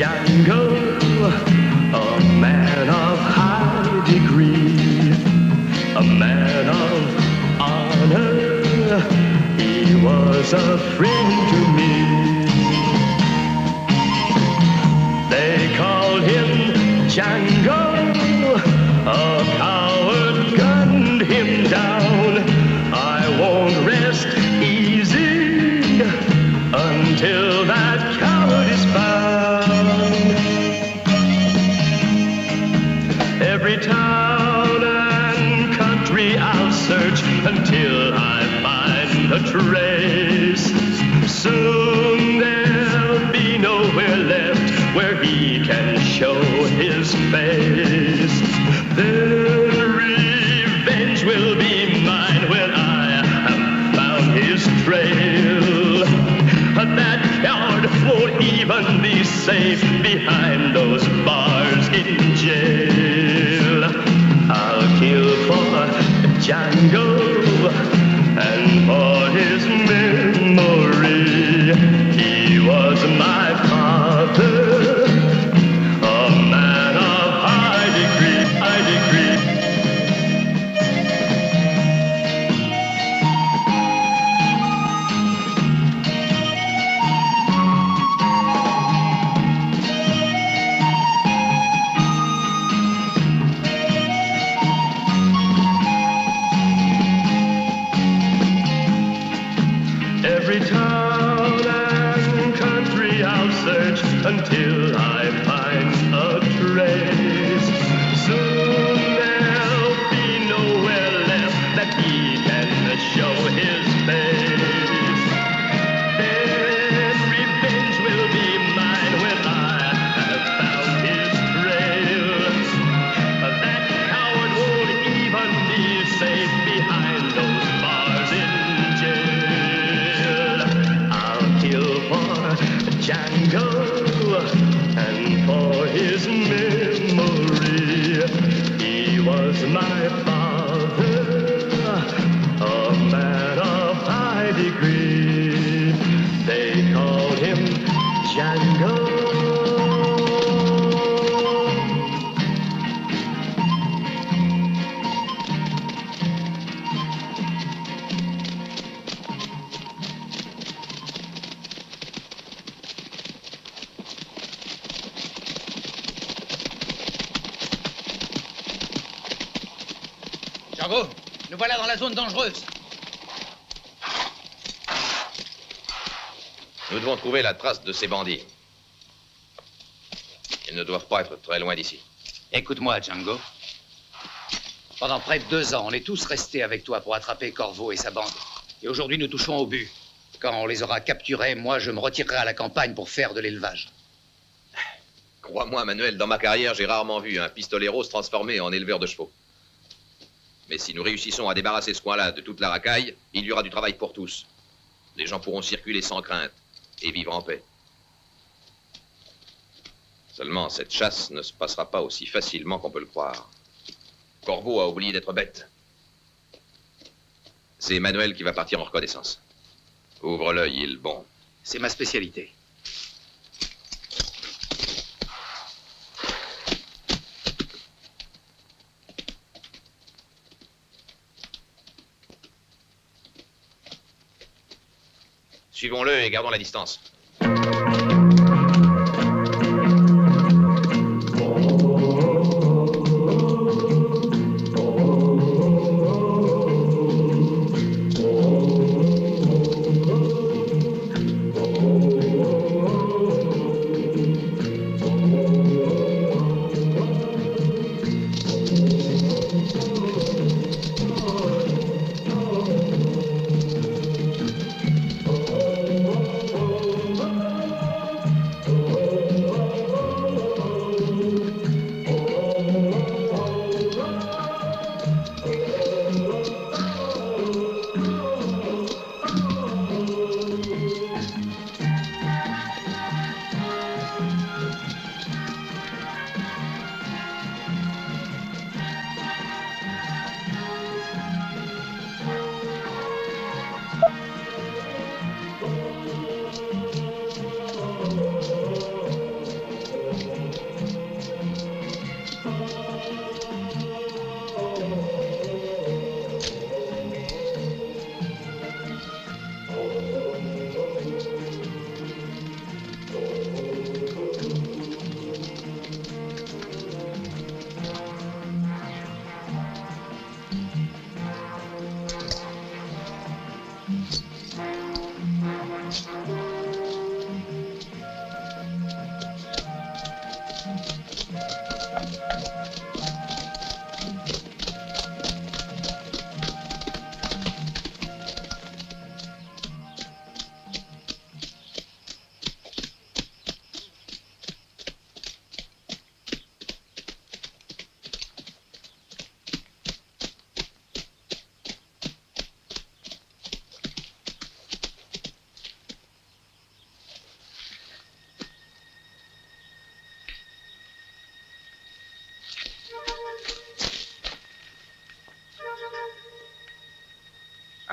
Django, a man of high degree, a man of honor. He was a friend to me. They called him Django, a coward gunned him down. I won't rest easy until that coward is found. Every town and country I'll search until I find a trace. Soon there'll be nowhere left where he can show his face. Then revenge will be mine when I have found his trail. That coward won't even be safe behind those bars in jail. I'll kill for Django and for his memory. He was my father, a man of high degree, high degree. Every town and country I'll search until I find a trace. Soon there'll be nowhere left that he can show his face. Then revenge will be mine when I have found his trail. That coward won't even be safe behind those bars in jail. I'll kill for Django and for his memory. He was my father, a man of high degree. They called him Django. Django, nous voilà dans la zone dangereuse. Nous devons trouver la trace de ces bandits. Ils ne doivent pas être très loin d'ici. Écoute-moi, Django. Pendant près de 2 ans, on est tous restés avec toi pour attraper Corvo et sa bande. Et aujourd'hui, nous touchons au but. Quand on les aura capturés, moi, je me retirerai à la campagne pour faire de l'élevage. Crois-moi, Manuel, dans ma carrière, j'ai rarement vu un pistolero se transformer en éleveur de chevaux. Mais si nous réussissons à débarrasser ce coin-là de toute la racaille, il y aura du travail pour tous. Les gens pourront circuler sans crainte et vivre en paix. Seulement, cette chasse ne se passera pas aussi facilement qu'on peut le croire. Corvo a oublié d'être bête. C'est Manuel qui va partir en reconnaissance. Ouvre l'œil, il bon. C'est ma spécialité. Suivons-le et gardons la distance.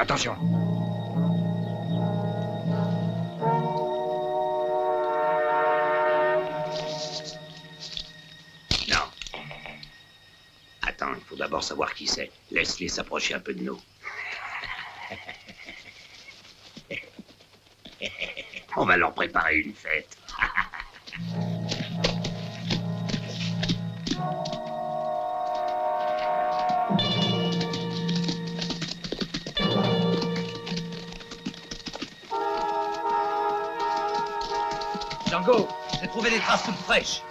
Attention. Non. Attends, il faut d'abord savoir qui c'est. Laisse-les s'approcher un peu de nous. On va leur préparer une fête. Django, j'ai trouvé des traces toutes fraîches.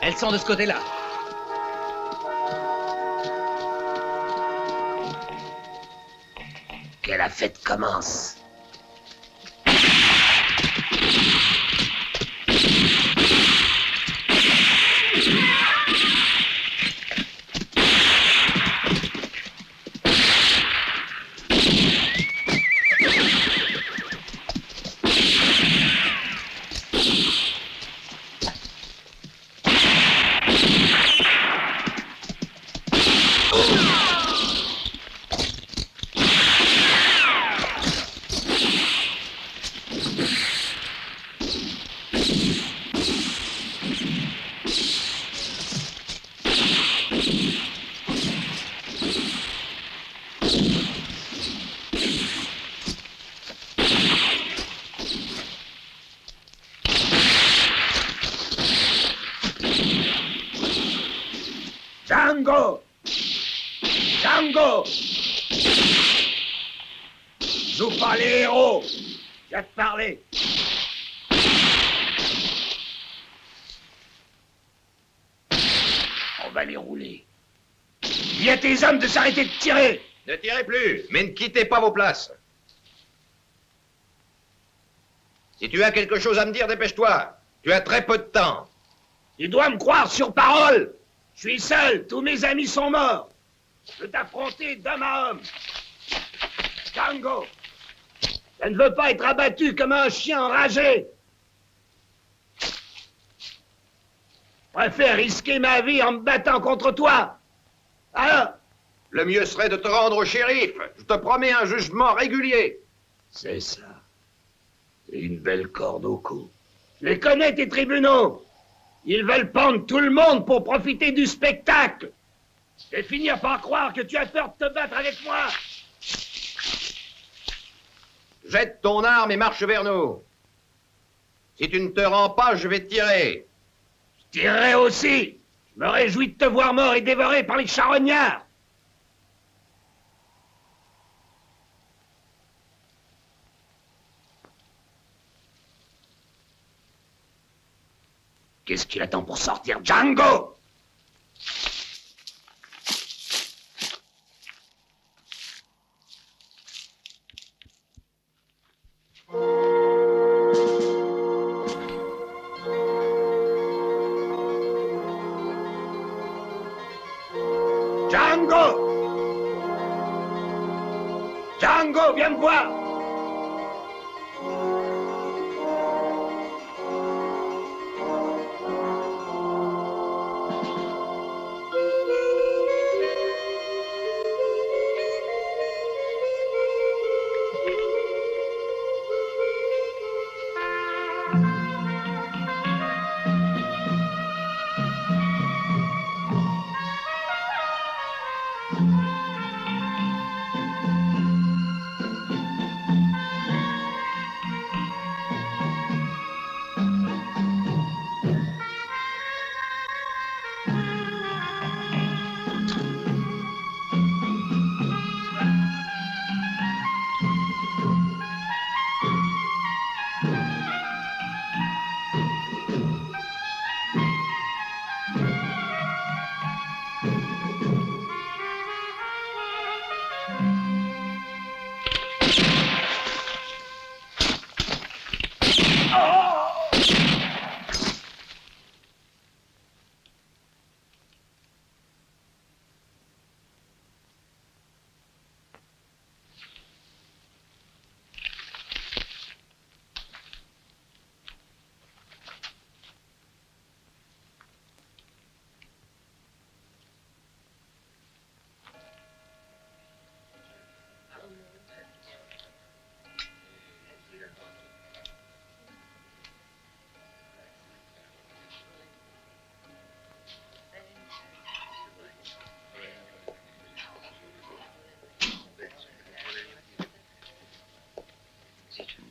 Elles sont de ce côté-là. Que la fête commence. Django! Django! Joue pas les héros! Viens te parler! On va les rouler. Dis à tes hommes de s'arrêter de tirer! Ne tirez plus, mais ne quittez pas vos places. Si tu as quelque chose à me dire, dépêche-toi. Tu as très peu de temps. Tu dois me croire sur parole! Je suis seul, tous mes amis sont morts! Je veux t'affronter d'homme à homme! Django! Je ne veux pas être abattu comme un chien enragé! Je préfère risquer ma vie en me battant contre toi! Alors? Le mieux serait de te rendre au shérif. Je te promets un jugement régulier. C'est ça. Et une belle corde au cou. Je les connais, tes tribunaux! Ils veulent pendre tout le monde pour profiter du spectacle! Et finir par croire que tu as peur de te battre avec moi! Jette ton arme et marche vers nous. Si tu ne te rends pas, je vais tirer. Je tirerai aussi! Je me réjouis de te voir mort et dévoré par les charognards! Qu'est-ce qu'il attend pour sortir, Django! Django! Django, viens me voir!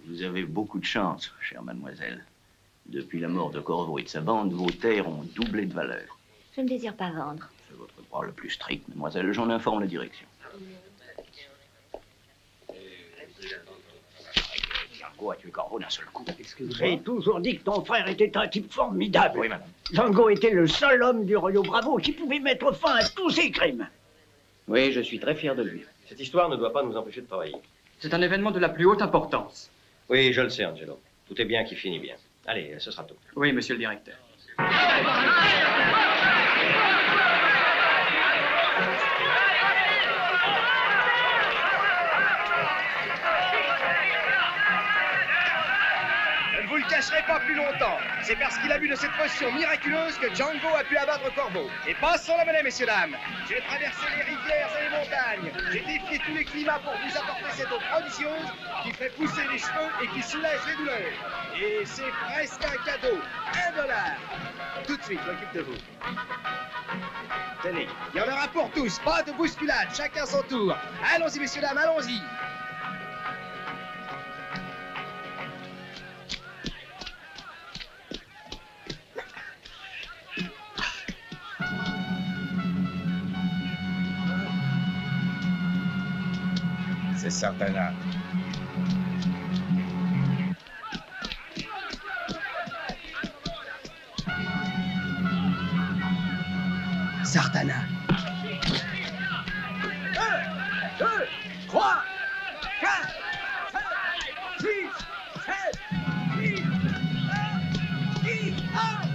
Vous avez beaucoup de chance, chère mademoiselle. Depuis la mort de Corvo et de sa bande, vos terres ont doublé de valeur. Je ne désire pas vendre. C'est votre droit le plus strict, mademoiselle. J'en informe la direction. Django a tué Corvo d'un seul coup. J'ai toujours dit que ton frère était un type formidable. Oui, madame. Django était le seul homme du Rio Bravo qui pouvait mettre fin à tous ses crimes. Oui, je suis très fier de lui. Cette histoire ne doit pas nous empêcher de travailler. C'est un événement de la plus haute importance. Oui, je le sais, Angelo. Tout est bien qui finit bien. Allez, ce sera tout. Oui, monsieur le directeur. Je ne vous le cacherai pas plus longtemps. C'est parce qu'il a bu de cette potion miraculeuse que Django a pu abattre Corvo. Et passons la monnaie, messieurs, dames. J'ai traversé les rivières et les montagnes. J'ai défié tous les climats pour vous apporter cette eau prodigieuse qui fait pousser les cheveux et qui soulage les douleurs. Et c'est presque un cadeau. $1. Tout de suite, je m'occupe de vous. Tenez, il y en aura pour tous. Pas de bousculade, chacun son tour. Allons-y, messieurs, dames, allons-y. C'est Sartana. Sartana. 1, 2, 3, 4, 5, 6, 7, 8, 9, 10, 1.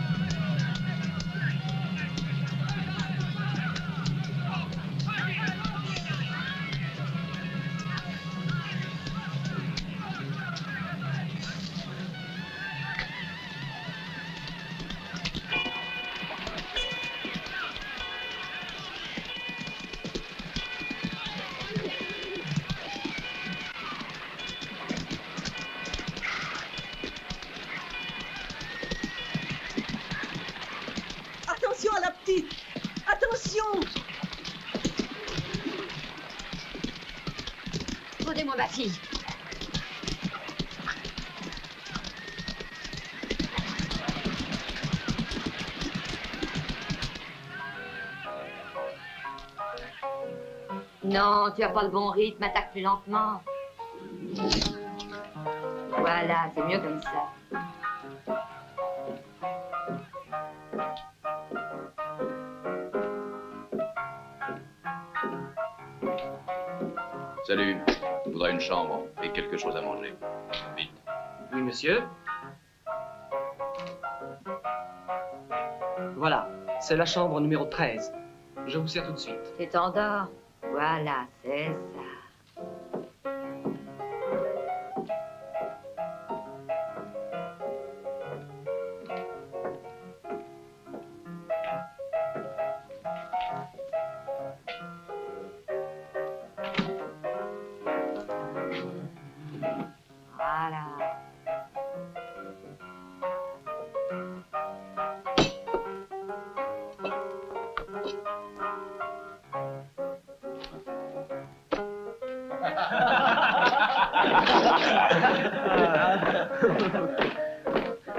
Attention à la petite! Attention! Rendez-moi ma fille. Non, tu as pas le bon rythme, attaque plus lentement. Voilà, c'est mieux comme ça. Salut. Je voudrais une chambre et quelque chose à manger. Vite. Oui, monsieur. Voilà, c'est la chambre numéro 13. Je vous sers tout de suite. Tu t'endors. Voilà, c'est ça. Voilà.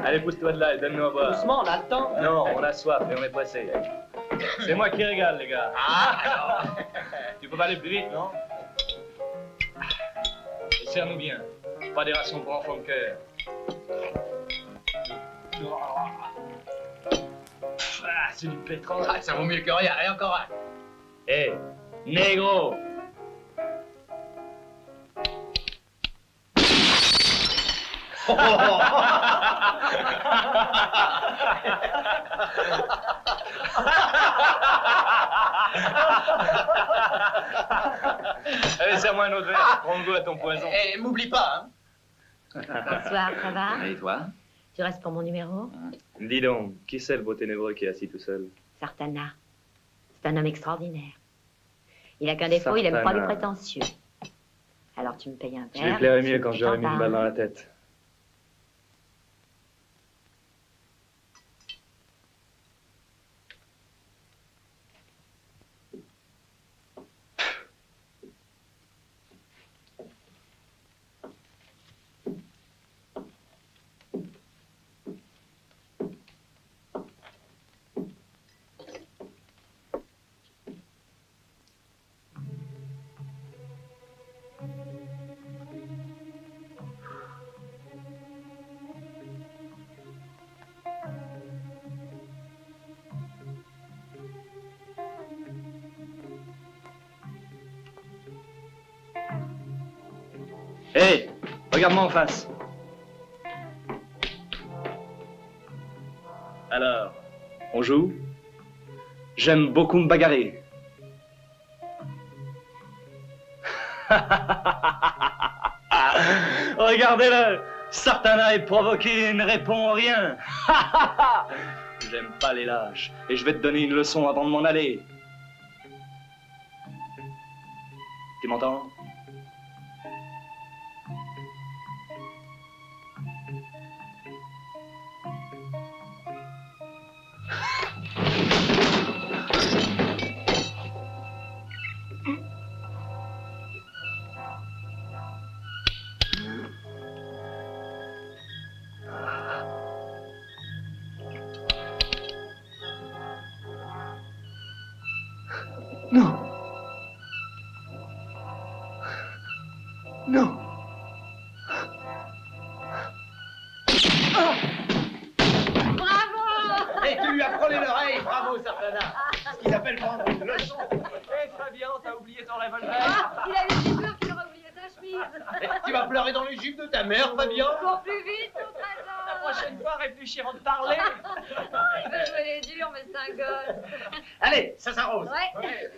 Allez, pousse-toi de là et donne-nous à boire. Doucement, on a le temps. Non, on a soif et on est pressé. C'est moi qui régale, les gars. Tu peux pas aller plus vite, non? Et serre-nous bien. Pas des rations pour enfants de cœur. Ah, c'est du pétrole. Ah, ça vaut mieux que rien. Et encore un. Hé, négro! Allez, serre-moi un autre verre. Prends goût à ton poison. Et m'oublie pas, hein. Bonsoir, ça va? Et toi? Tu restes pour mon numéro? Dis donc, qui c'est le beau ténébreux qui est assis tout seul? Sartana. C'est un homme extraordinaire. Il a qu'un défaut, il aime pas les Sartana. prétentieux. Alors tu me payes un Je verre. lui plairais mieux tu quand t'en j'aurais mis une vas. balle dans la tête. Hé, regarde-moi en face. Alors, on joue? J'aime beaucoup me bagarrer. Regardez-le! Sartana est provoqué et ne répond rien. J'aime pas les lâches. Et je vais te donner une leçon avant de m'en aller. Tu m'entends? Non. Non. Bravo! Et tu lui as frôlé l'oreille, bravo Sartana. Ce qu'ils appellent prendre une leçon. Hé, Fabien, t'as oublié ton revolver. Ah, il avait si peur qu'il aurait oublié sa chemise. Tu vas pleurer dans les jupes de ta mère, Fabien. Cours plus vite, ton trésor. La prochaine fois, réfléchis avant de parler. Il veut jouer les durs, mais c'est un gosse. Allez, ça s'arrose. Ouais.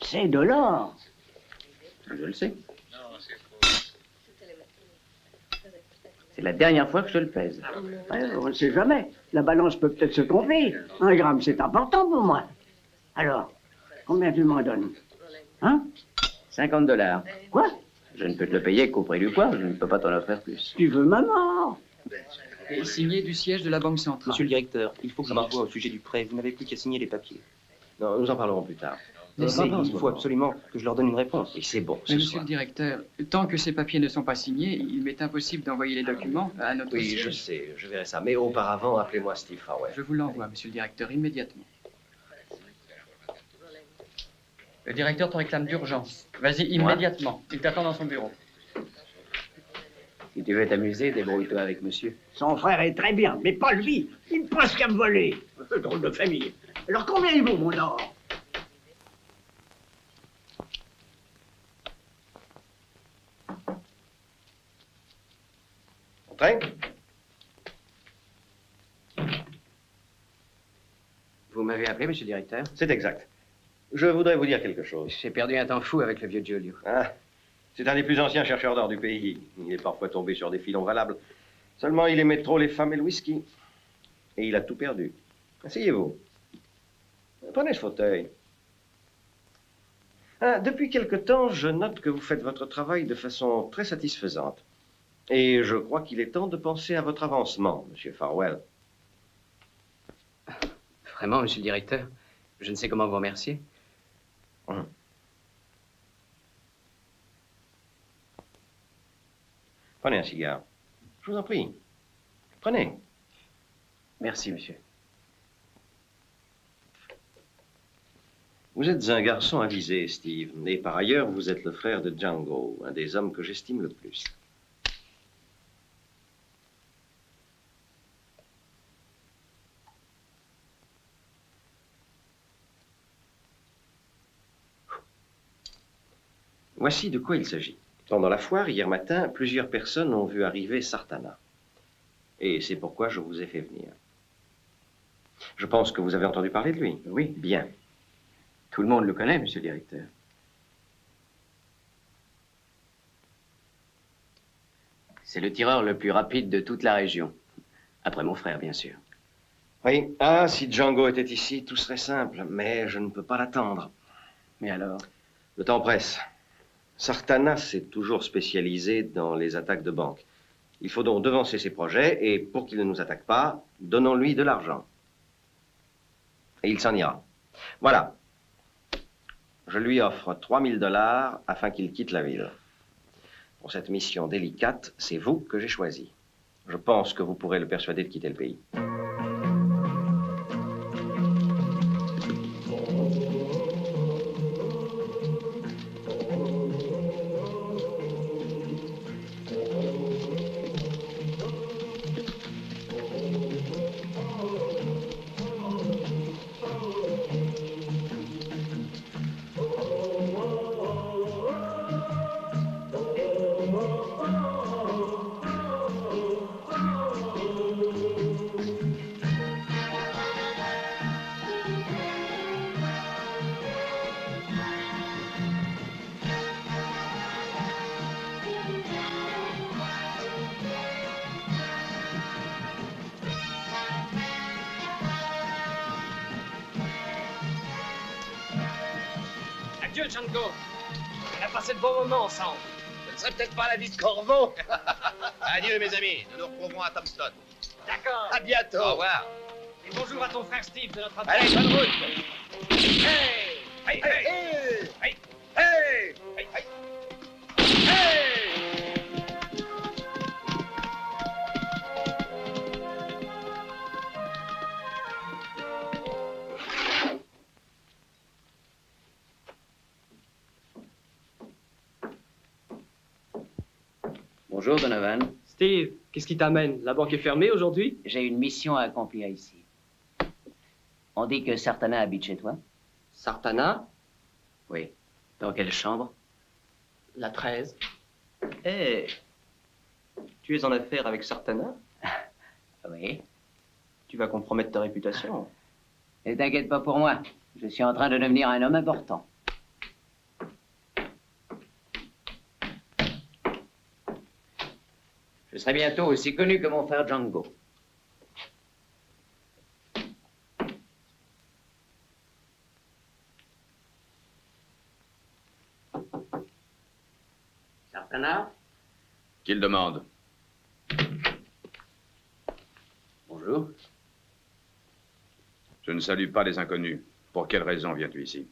C'est de l'or. Je le sais. C'est la dernière fois que je te le pèse. Ouais, on ne sait jamais. La balance peut peut-être se tromper. 1 gramme, c'est important pour moi. Alors, combien tu m'en donnes? Hein? $50. Quoi? Je ne peux te le payer qu'au prix du poids. Je ne peux pas t'en offrir plus. Tu veux ma mort? Et signé du siège de la Banque centrale. Monsieur le directeur, il faut que je vous voie au sujet du prêt. Vous n'avez plus qu'à signer les papiers. Non, nous en parlerons plus tard. Il faut absolument que je leur donne une réponse. Et c'est bon, Mais monsieur le directeur, tant que ces papiers ne sont pas signés, il m'est impossible d'envoyer les documents à notre Oui, siège. je sais, je verrai ça. Mais auparavant, appelez-moi Steve Farwell. Je vous l'envoie, monsieur le directeur, immédiatement. Le directeur te réclame d'urgence. Vas-y, immédiatement. Il t'attend dans son bureau. Si tu veux t'amuser, débrouille-toi avec monsieur. Son frère est très bien, mais pas lui. Il ne pense qu'à me voler. Drôle de famille. Alors combien il vaut, mon or? Entrez. Vous m'avez appelé, monsieur le directeur? C'est exact. Je voudrais vous dire quelque chose. J'ai perdu un temps fou avec le vieux Giulio. Ah, c'est un des plus anciens chercheurs d'or du pays. Il est parfois tombé sur des filons valables. Seulement, il aimait trop les femmes et le whisky. Et il a tout perdu. Asseyez-vous. Prenez ce fauteuil. Ah, depuis quelque temps, je note que vous faites votre travail de façon très satisfaisante. Et je crois qu'il est temps de penser à votre avancement, monsieur Farwell. Vraiment, monsieur le directeur, je ne sais comment vous remercier. Prenez un cigare. Je vous en prie. Prenez. Merci, monsieur. Vous êtes un garçon avisé, Steve. Et par ailleurs, vous êtes le frère de Django, un des hommes que j'estime le plus. Voici de quoi il s'agit. Pendant la foire, hier matin, plusieurs personnes ont vu arriver Sartana. Et c'est pourquoi je vous ai fait venir. Je pense que vous avez entendu parler de lui. Oui. Bien. Tout le monde le connaît, monsieur le directeur. C'est le tireur le plus rapide de toute la région. Après mon frère, bien sûr. Oui. Ah, si Django était ici, tout serait simple. Mais je ne peux pas l'attendre. Mais alors? Le temps presse. Sartana s'est toujours spécialisé dans les attaques de banque. Il faut donc devancer ses projets et, pour qu'il ne nous attaque pas, donnons-lui de l'argent. Et il s'en ira. Voilà. Je lui offre $3000 afin qu'il quitte la ville. Pour cette mission délicate, c'est vous que j'ai choisi. Je pense que vous pourrez le persuader de quitter le pays. Adieu, Django. On a passé de bons moments ensemble. Ce ne serait peut-être pas la vie de Corvo. Adieu, mes amis. Nous nous retrouverons à Tombstone. D'accord. À bientôt. Au revoir. Et bonjour à ton frère Steve de notre appel. Allez, bonne route. Hey! Hey! Hey! Hey! Hey! Hey! Hey! Bonjour, Donovan. Steve, qu'est-ce qui t'amène? La banque est fermée aujourd'hui? J'ai une mission à accomplir ici. On dit que Sartana habite chez toi? Sartana? Oui. Dans quelle chambre? La 13. Eh, tu es en affaire avec Sartana? Oui. Tu vas compromettre ta réputation. Ne t'inquiète pas pour moi. Je suis en train de devenir un homme important. Je serai bientôt aussi connu que mon frère Django. Sartana? Qu'il demande. Bonjour. Je ne salue pas les inconnus. Pour quelle raison viens-tu ici?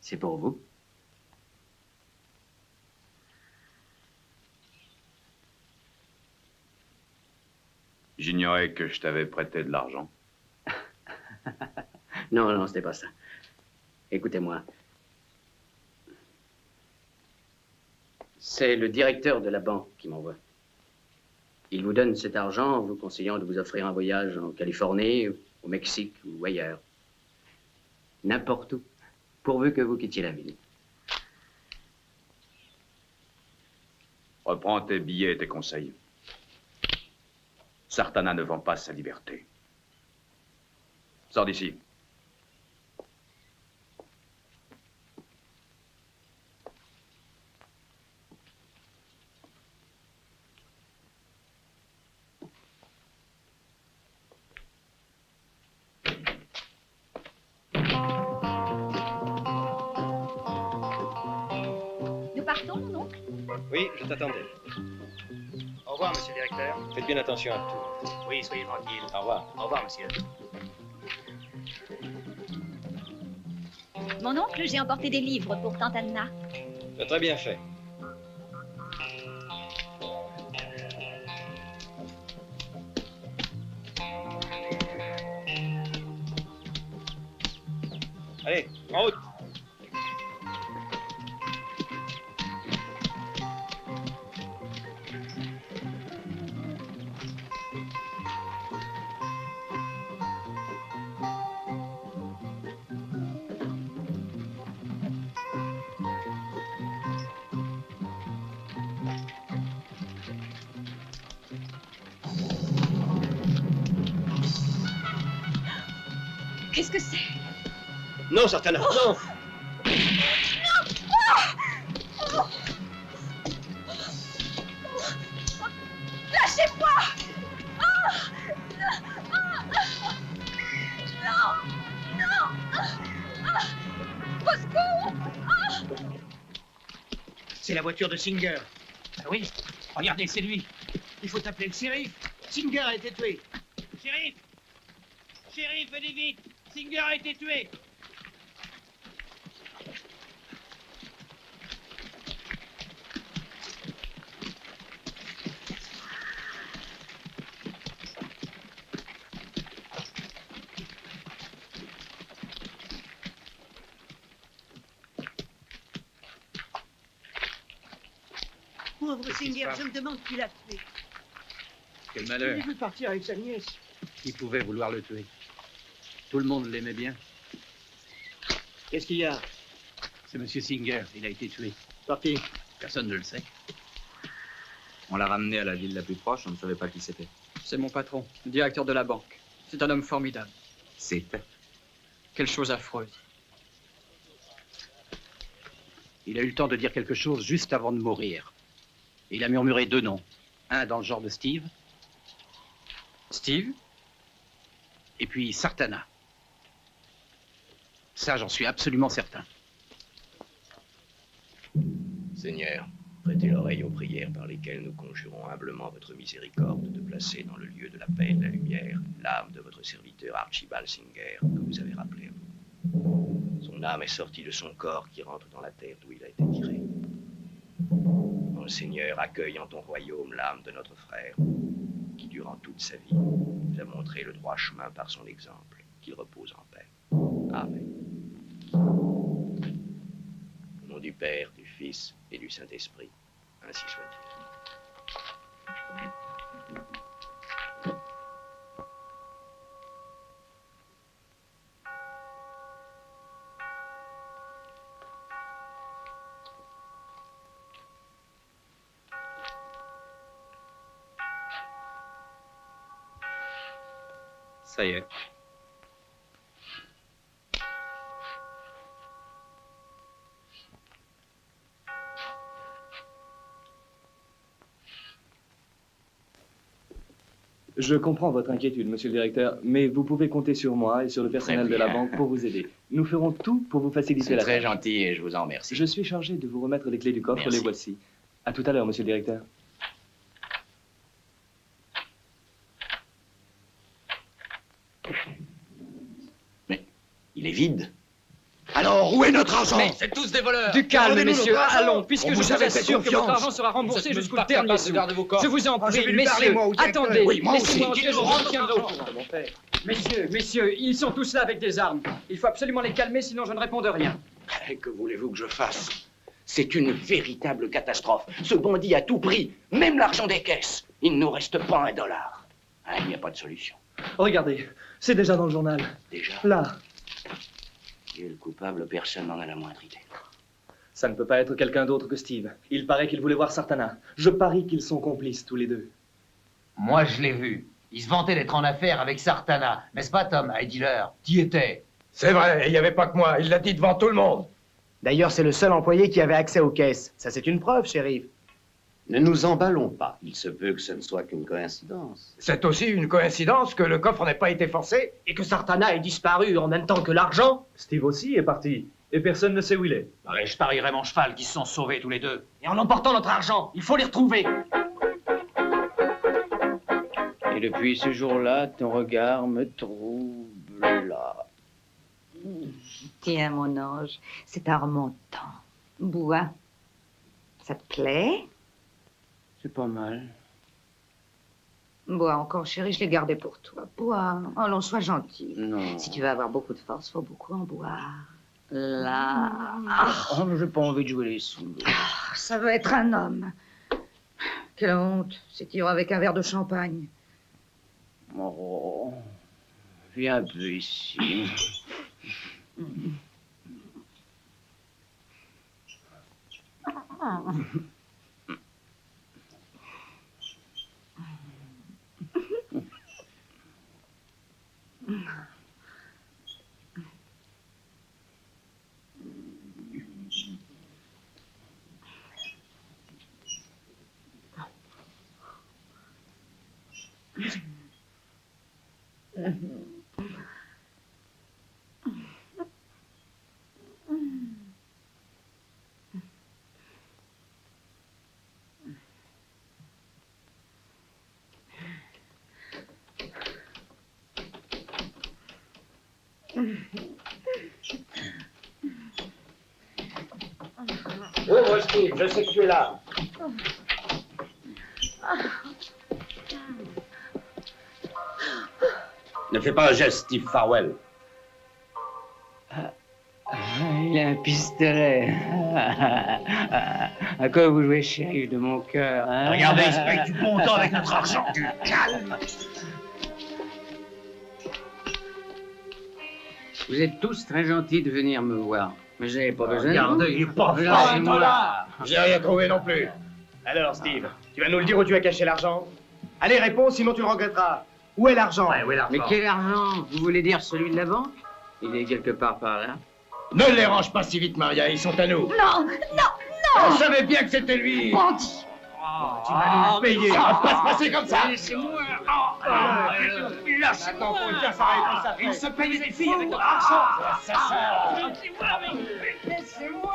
C'est pour vous. J'ignorais que je t'avais prêté de l'argent. Non, non, c'était pas ça. Écoutez-moi. C'est le directeur de la banque qui m'envoie. Il vous donne cet argent en vous conseillant de vous offrir un voyage en Californie, au Mexique ou ailleurs. N'importe où, pourvu que vous quittiez la ville. Reprends tes billets et tes conseils. Sartana ne vend pas sa liberté. Sors d'ici. Nous partons, mon oncle? Oui, je t'attendais. Au revoir, monsieur le directeur. Faites bien attention à tout. Oui, soyez tranquille. Au revoir. Au revoir, monsieur. Mon oncle, j'ai emporté des livres pour tante Anna. Tu as très bien fait. Allez, en route. Qu'est-ce que c'est? Non, Sartana, non! Lâchez-moi! Au secours! C'est la voiture de Singer. Ah oui, regardez, c'est lui. Il faut appeler le shérif. Singer a été tué. Shérif! Shérif, venez vite! Singer a été tué! Pauvre Singer, je me demande qui l'a tué. Quel malheur. Il veut partir avec sa nièce. Qui pouvait vouloir le tuer? Tout le monde l'aimait bien. Qu'est-ce qu'il y a? C'est Monsieur Singer. Il a été tué. Par qui? Personne ne le sait. On l'a ramené à la ville la plus proche, on ne savait pas qui c'était. C'est mon patron, le directeur de la banque. C'est un homme formidable. C'était. Quelle chose affreuse. Il a eu le temps de dire quelque chose juste avant de mourir. Il a murmuré 2 noms. Un dans le genre de Steve. Steve? Et puis Sartana. Ça, j'en suis absolument certain. Seigneur, prêtez l'oreille aux prières par lesquelles nous conjurons humblement votre miséricorde de placer dans le lieu de la paix et de la lumière l'âme de votre serviteur Archibald Singer, que vous avez rappelé à vous. Son âme est sortie de son corps qui rentre dans la terre d'où il a été tiré. Mon Seigneur, accueille en ton royaume l'âme de notre frère, qui durant toute sa vie nous a montré le droit chemin par son exemple, qu'il repose en paix. Amen. Au nom du Père, du Fils et du Saint-Esprit, ainsi soit-il. Ça y est. Je comprends votre inquiétude, monsieur le directeur, mais vous pouvez compter sur moi et sur le personnel de la banque pour vous aider. Nous ferons tout pour vous faciliter la tâche. C'est très gentil et je vous en remercie. Je suis chargé de vous remettre les clés du coffre, Merci. les voici. À tout à l'heure, monsieur le directeur. Il est vide. Alors, où est notre argent? Mais c'est tous des voleurs. Du calme, Rendez-nous messieurs, notre argent. allons, puisque On je vous vous avait fait assure que votre confiance. argent sera remboursé Vous êtes jusqu'au pas dernier capable de sou. garder vos coffres. Je vous en Ah, je prie, vais lui parler, messieurs, moi, au directeur. attendez, Oui, moi laissez-moi aussi. entrer, je vous tiendrai au courant. Messieurs, ils sont tous là avec des armes. Il faut absolument les calmer, sinon je ne réponds de rien. Que voulez-vous que je fasse? C'est une véritable catastrophe. Ce bandit a tout pris, même l'argent des caisses. Il ne nous reste pas $1. Ah, il n'y a pas de solution. Regardez, c'est déjà dans le journal. Déjà, Là. qui est le coupable, personne n'en a la moindre idée. Ça ne peut pas être quelqu'un d'autre que Steve. Il paraît qu'il voulait voir Sartana. Je parie qu'ils sont complices, tous les deux. Moi, je l'ai vu. Il se vantait d'être en affaire avec Sartana. N'est-ce pas, Tom, à Dealer? T'y étais. C'est vrai, il n'y avait pas que moi. Il l'a dit devant tout le monde. D'ailleurs, c'est le seul employé qui avait accès aux caisses. Ça, c'est une preuve, shérif. Ne nous emballons pas. Il se peut que ce ne soit qu'une coïncidence. C'est aussi une coïncidence que le coffre n'ait pas été forcé. Et que Sartana ait disparu en même temps que l'argent. Steve aussi est parti. Et personne ne sait où il est. Allez, je parierais mon cheval qu'ils se sont sauvés tous les deux. Et en emportant notre argent, il faut les retrouver. Et depuis ce jour-là, ton regard me trouble là. Tiens, mon ange, c'est un remontant. Bois. Ça te plaît? C'est pas mal. Bois encore, chérie, je l'ai gardé pour toi. Bois. Allons, sois gentil. Non. Si tu veux avoir beaucoup de force, faut beaucoup en boire. Là. Oh, mais j'ai pas envie de jouer les sous. Ça veut être un homme. Quelle honte. C'est qu'il y aura avec un verre de champagne. Oh, viens un peu ici. Ouvre, Steve, je sais que tu es là. Ne fais pas un geste, Steve Farwell. Il a un pistolet. À quoi vous jouez, shérif de mon cœur, hein? Regardez, il se paye du bon temps avec notre argent. Du calme. Vous êtes tous très gentils de venir me voir. Mais j'avais pas besoin de vous. Regardez, il est pas Lâchez-moi. là. J'ai rien trouvé non plus. Alors, Steve, tu vas nous le dire où tu as caché l'argent? Allez, réponds, sinon tu le regretteras. Où est l'argent? Mais quel argent? Vous voulez dire celui de la banque? Il est quelque part par là. Ne les range pas si vite, Maria, ils sont à nous. Non, non, non! On savait bien que c'était lui. Bandit! Tu vas nous payer. Ça va pas se passer comme ça. Laissez-moi. Lâche-moi. Il se paye des filles avec de l'argent. Laissez-moi.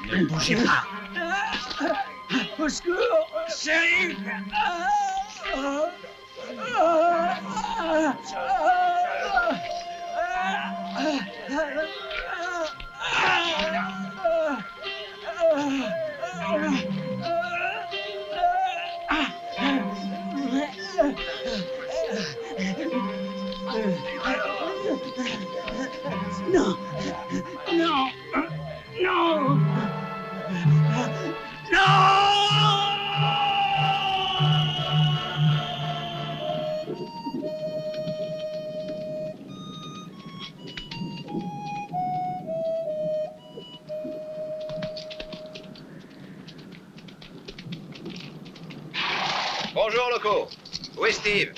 Ne bougez pas. Au secours, chérie. Non. Non. Non. Bonjour, locaux. Où est Steve?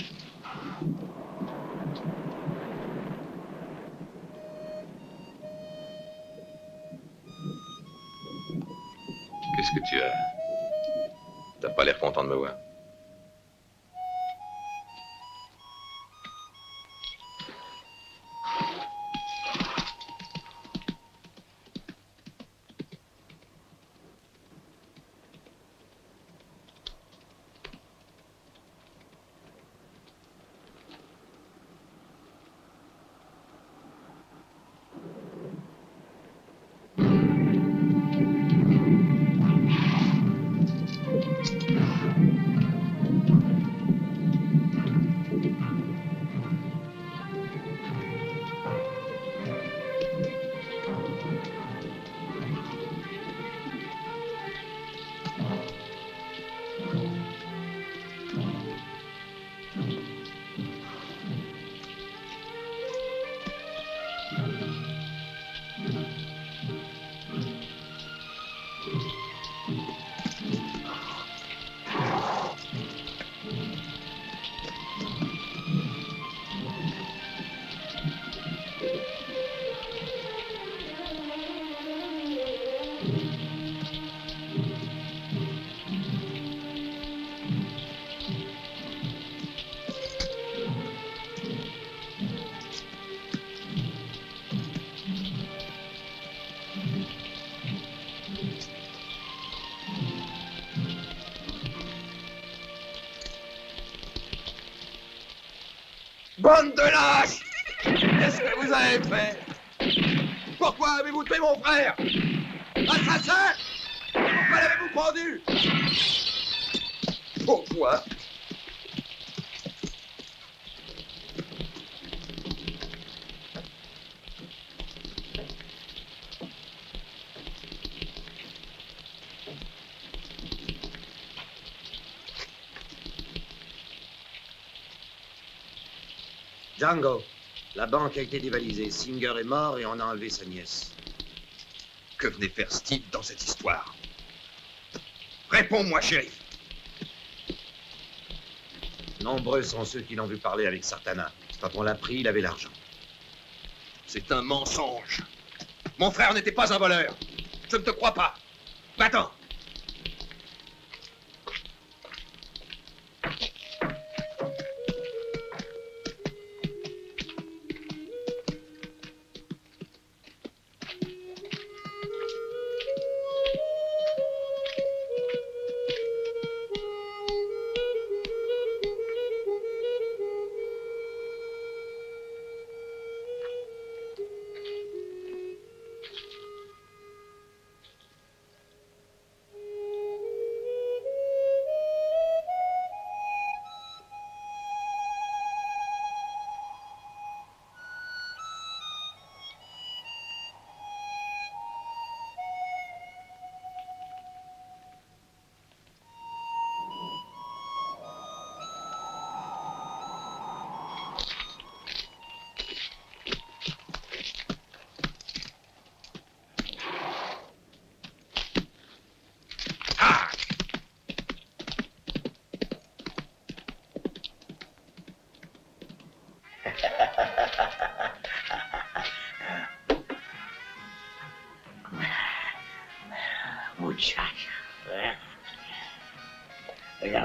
Qu'est-ce que tu as? T'as pas l'air content de me voir. Bande de lâches! Qu'est-ce que vous avez fait? Pourquoi avez-vous tué mon frère? Assassin! Pourquoi l'avez-vous pendu? Pourquoi? Django, la banque a été dévalisée. Singer est mort et on a enlevé sa nièce. Que venait faire Steve dans cette histoire? Réponds-moi, shérif. Nombreux sont ceux qui l'ont vu parler avec Sartana. Quand on l'a pris, il avait l'argent. C'est un mensonge. Mon frère n'était pas un voleur. Je ne te crois pas. Va-t'en.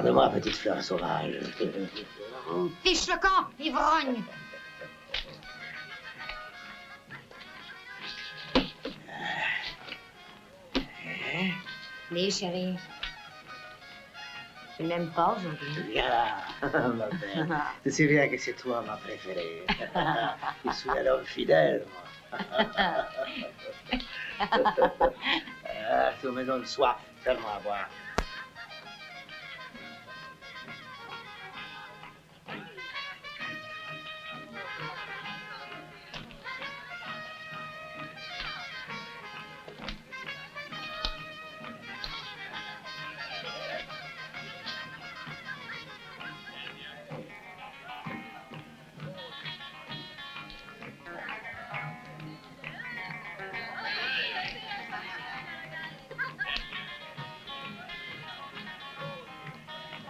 Regarde-moi, petite fleur sauvage. Fiche le camp, ivrogne. Oui, chérie. Tu n'aimes pas aujourd'hui? Viens là, ma belle. Tu te souviens que c'est toi ma préférée. Je suis un homme fidèle, moi. Tu me donnes soif. Fais-moi boire.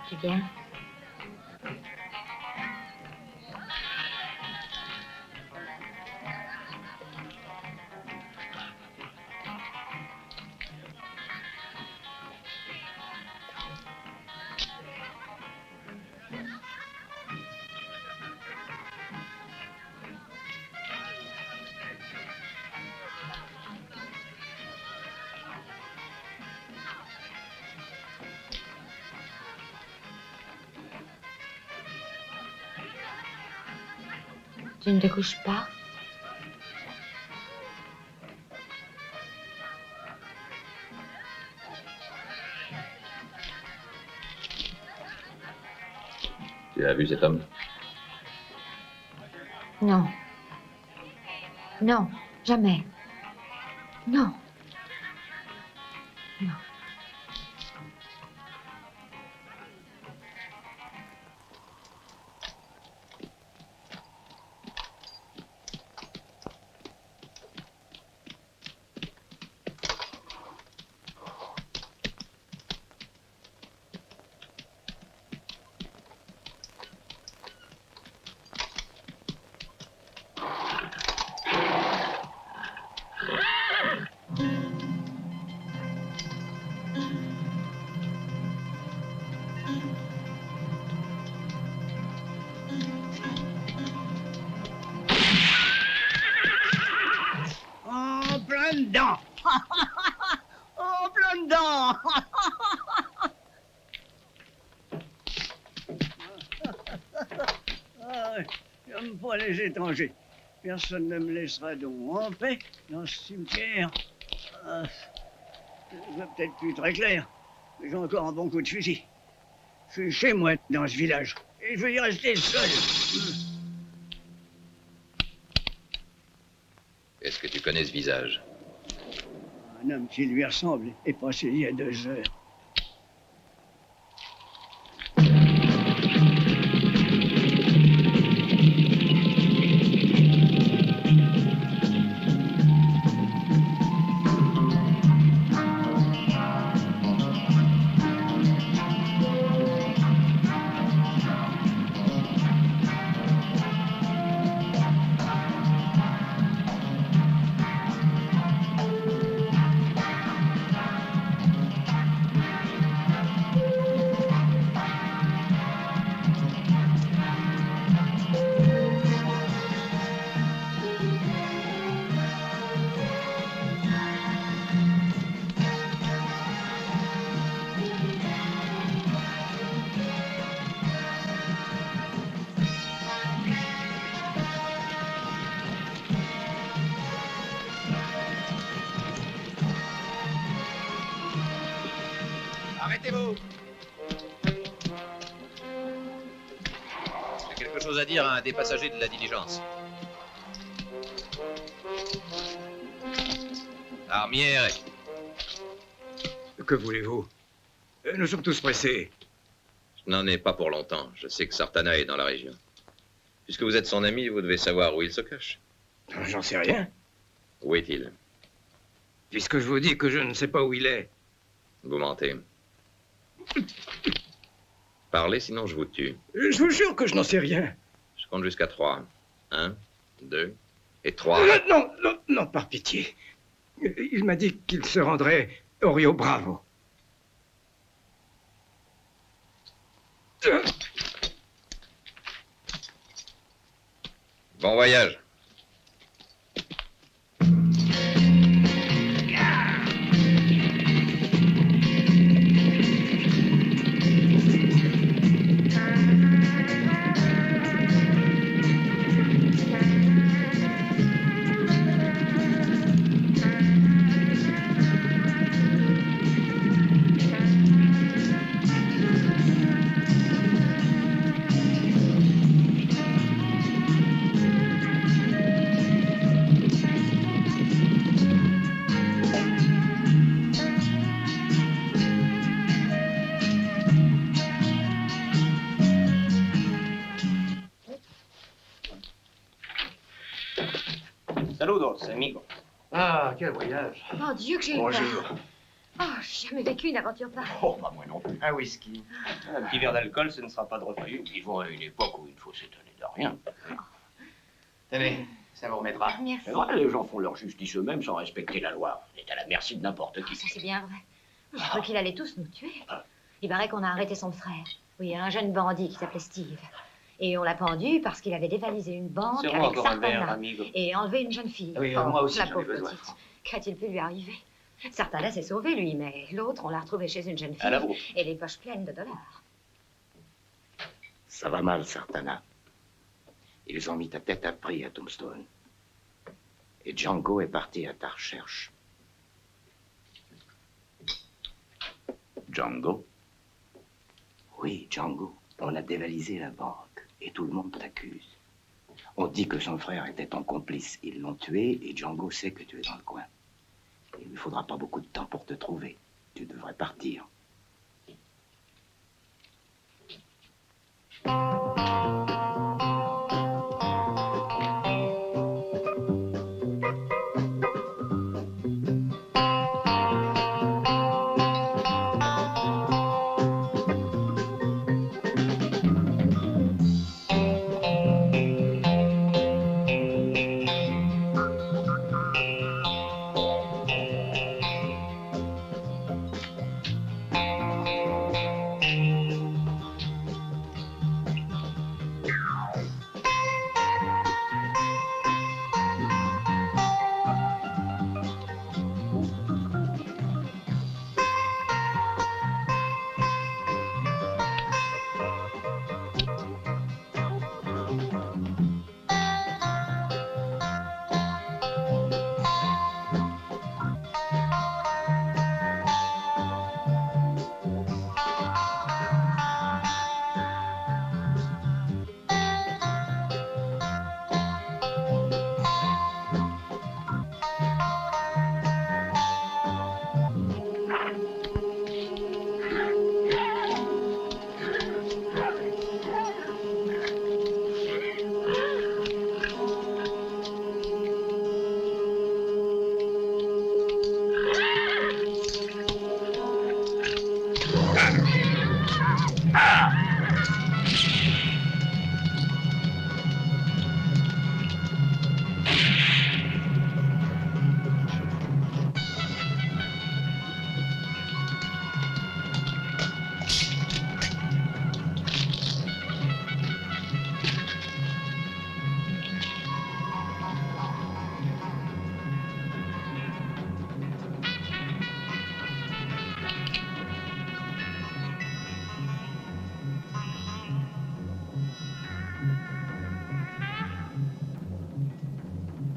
Tu viens? Tu ne te couches pas? Tu as vu cet homme? Non. Non, jamais. Non. Non. En plein dedans. En plein dedans. J'aime pas les étrangers. Personne ne me laissera donc en paix dans ce cimetière. C'est peut-être plus très clair, mais j'ai encore un bon coup de fusil. Je suis chez moi dans ce village, et je vais y rester seul. Est-ce que tu connais ce visage? Un homme qui lui ressemble est passé il y a 2 heures. Arrêtez-vous! J'ai quelque chose à dire à un des passagers de la diligence. Armière. Que voulez-vous? Nous sommes tous pressés. Je n'en ai pas pour longtemps. Je sais que Sartana est dans la région. Puisque vous êtes son ami, vous devez savoir où il se cache. J'en sais rien. Où est-il? Puisque je vous dis que je ne sais pas où il est. Vous mentez. Parlez, sinon je vous tue. Je vous jure que je n'en sais rien. Je compte jusqu'à 3. 1, 2 et 3. Non, non, non, par pitié. Il m'a dit qu'il se rendrait au Rio Bravo. Bon voyage. Saludos, amigo. Ah, quel voyage. Mon Dieu, que j'ai eu Bonjour. peur. Oh, j'ai jamais vécu une aventure pareille. Oh, bah moi non plus. Un whisky. Un petit verre d'alcool, ce ne sera pas de refus. Nous vivons à une époque où il faut s'étonner de rien. Tenez, ça vous remettra. Merci. C'est vrai, les gens font leur justice eux-mêmes sans respecter la loi. On est à la merci de n'importe qui. Ça, c'est bien vrai. J'ai cru qu'il allait tous nous tuer. Il paraît qu'on a arrêté son frère. Oui, un jeune bandit qui s'appelait Steve. Et on l'a pendu parce qu'il avait dévalisé une banque Serre-moi avec encore un verre, Sartana amigo. et enlevé une jeune fille. Oui, moi aussi, la j'en ai pauvre besoin. petite. Qu'a-t-il pu lui arriver? Sartana s'est sauvé, lui, mais l'autre, on l'a retrouvé chez une jeune À la fille vôtre. et les poches pleines de dollars. Ça va mal, Sartana. Ils ont mis ta tête à prix à Tombstone. Et Django est parti à ta recherche. Django? Oui, Django. On a dévalisé la banque et tout le monde t'accuse. On dit que son frère était ton complice. Ils l'ont tué et Django sait que tu es dans le coin. Il ne lui faudra pas beaucoup de temps pour te trouver. Tu devrais partir.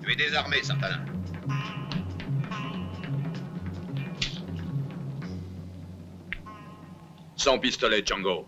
Tu es désarmé, Sartana. Sans pistolet, Django.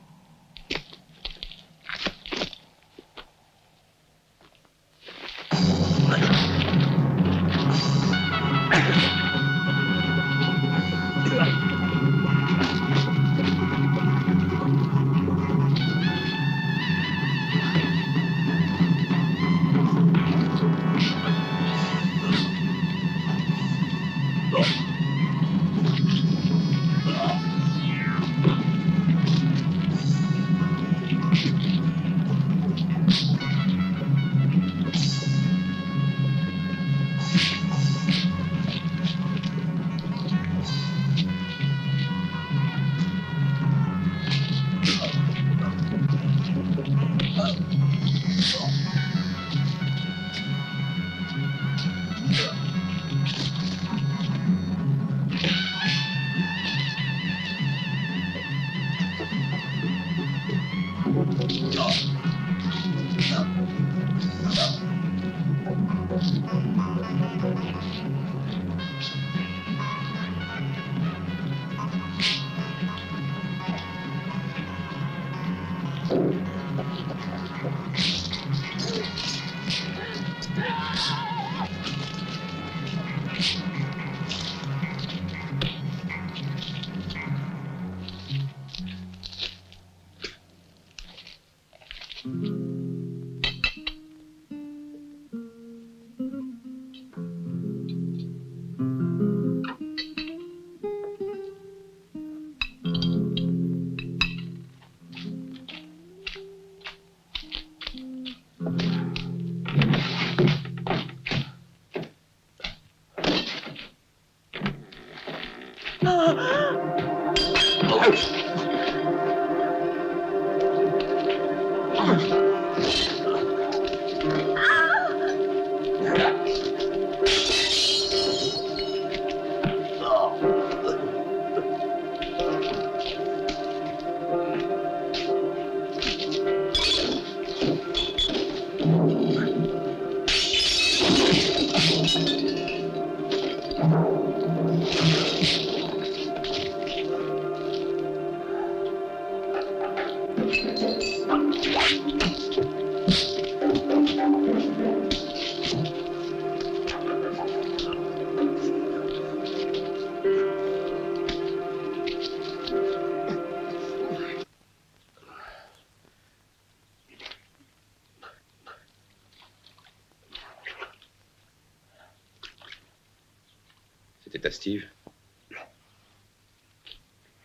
C'était à Steve.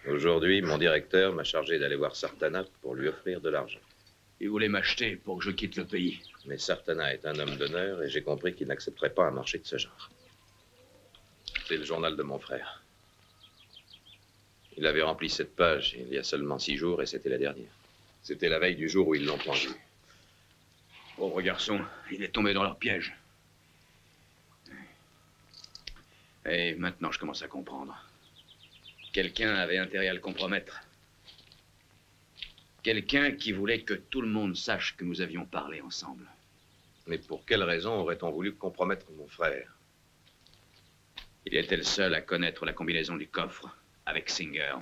Aujourd'hui, mon directeur m'a chargé d'aller voir Sartana pour lui offrir de l'argent. Il voulait m'acheter pour que je quitte le pays. Mais Sartana est un homme d'honneur et j'ai compris qu'il n'accepterait pas un marché de ce genre. C'est le journal de mon frère. Il avait rempli cette page il y a seulement 6 jours et c'était la dernière. C'était la veille du jour où ils l'ont pendu. Pauvre garçon, il est tombé dans leur piège. Et maintenant, je commence à comprendre. Quelqu'un avait intérêt à le compromettre. Quelqu'un qui voulait que tout le monde sache que nous avions parlé ensemble. Mais pour quelle raison aurait-on voulu compromettre mon frère? Il était le seul à connaître la combinaison du coffre avec Singer.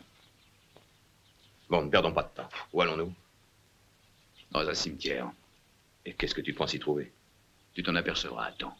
Bon, ne perdons pas de temps. Où allons-nous? Dans un cimetière. Et qu'est-ce que tu penses y trouver? Tu t'en apercevras à temps.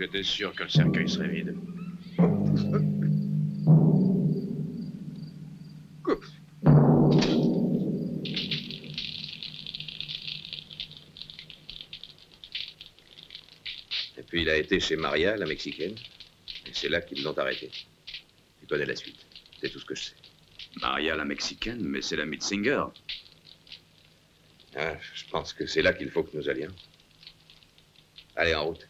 J'étais sûr que le cercueil serait vide. Et puis il a été chez Maria, la Mexicaine, et c'est là qu'ils l'ont arrêté. Tu connais la suite, c'est tout ce que je sais. Maria, la Mexicaine, mais c'est l'amie de Singer. Ah, je pense que c'est là qu'il faut que nous allions. Allez, en route.